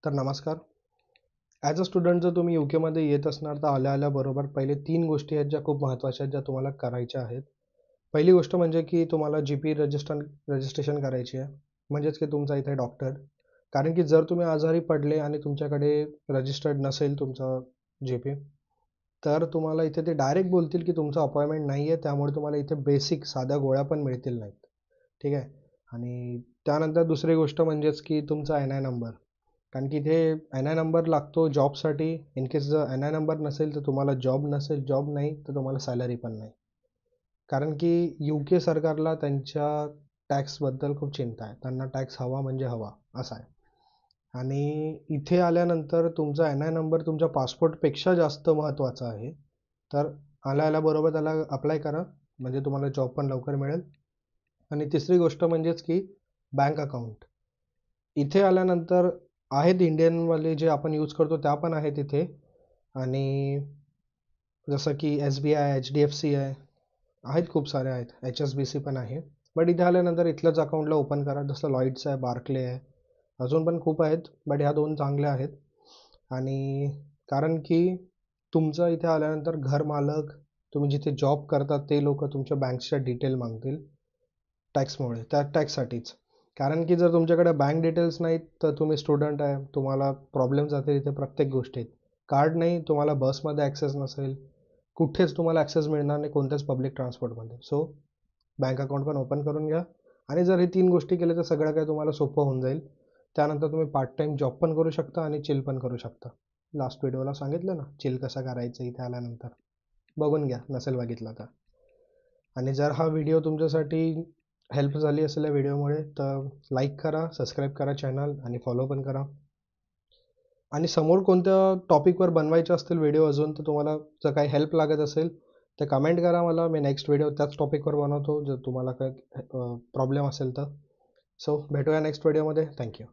तर नमस्कार. As a student जर तुम्ही यूकेमध्ये येत असणार तर आल्याबरोबर पहिले 3 गोष्टी आहेत ज्या खूप महत्त्वाच्या आहेत, ज्या तुम्हाला करायच्या आहेत. पहिली गोष्ट म्हणजे की तुम्हाला जी-पी रजिस्ट्रेशन करायची आहे. म्हणजेच की तुमचा इथे डॉक्टर. कारण की जर तुम्ही आजारी पडले आणि तुमच्याकडे रजिस्टर्ड नसेल तुमचा जी-पी, तर तुम्हाला इथे ते डायरेक्ट बोलतील की तुमचं अपॉइंटमेंट नाही आहे, त्यामुळे तुम्हाला इथे बेसिक साध्या गोळ्या पण मिळतील नाहीत. ठीक आहे. आणि त्यानंतर दुसरी गोष्ट म्हणजेच की तुमचा एन-आय नंबर. कारण की इथे एन-आय नंबर लागतो जॉबसाठी. इन केस जर एन-आय नंबर नसेल तर तुम्हाला जॉब नसेल, जॉब नाही तर तुम्हाला सॅलरी पण नाही. कारण की UK सरकारला त्यांच्या टॅक्सबद्दल खूप चिंता आहे. त्यांना टॅक्स हवा म्हणजे हवा असं आहे. आणि इथे आल्यानंतर तुमचा एन-आय नंबर तुमच्या पासपोर्टपेक्षा जास्त महत्त्वाचा आहे. तर आल्याबरोबर त्याला अप्लाय करा, म्हणजे तुम्हाला जॉब पण लवकर मिळेल. आणि तिसरी गोष्ट म्हणजेच की बँक अकाउंट. इथे आल्यानंतर आहेत इंडियनवाले जे आपण यूज करतो त्या पण आहेत इथे. आणि जसं की SBI, HDFC आहे, आहेत खूप सारे आहेत, HSBC पण आहे. बट इथे आल्यानंतर इथलंच अकाउंटला ओपन करा. जसं लॉईड्स आहे, बार्कले आहे, अजून पण खूप आहेत, बट ह्या 2 चांगल्या आहेत. आणि कारण की तुमचं इथे आल्यानंतर घरमालक, तुम्ही जिथे जॉब करता ते लोक तुमच्या बँकच्या डिटेल मागतील टॅक्समुळे, त्या टॅक्ससाठीच. कारण की जर तुमच्याकडे बँक डिटेल्स नाहीत तर तुम्ही स्टुडंट आहे, तुम्हाला प्रॉब्लेम जाते इथे प्रत्येक गोष्टीत. कार्ड नाही, तुम्हाला बसमध्ये ॲक्सेस नसेल, कुठेच तुम्हाला ॲक्सेस मिळणार नाही कोणत्याच पब्लिक ट्रान्सपोर्टमध्ये. सो बँक अकाउंट पण ओपन करून घ्या. आणि जर हे 3 गोष्टी केल्या तर सगळं काही तुम्हाला सोपं होऊन जाईल. त्यानंतर तुम्ही पार्ट टाईम जॉब पण करू शकता आणि चिल पण करू शकता. लास्ट व्हिडिओला सांगितलं ना चिल कसं करायचं इथे आल्यानंतर. बघून घ्या नसेल बघितला तर. आणि जर हा व्हिडिओ तुमच्यासाठी हेल्प झाली असेल या व्हिडिओमुळे तर लाईक करा, सबस्क्राईब करा चॅनल आणि फॉलो पण करा. आणि समोर कोणत्या टॉपिकवर बनवायचे असतील व्हिडिओ अजून तर तुम्हाला जर काही हेल्प लागत असेल तर कमेंट करा मला. मी नेक्स्ट व्हिडिओ त्याच टॉपिकवर बनवतो जर तुम्हाला काही प्रॉब्लेम असेल तर. सो भेटूया नेक्स्ट व्हिडिओमध्ये. थँक्यू.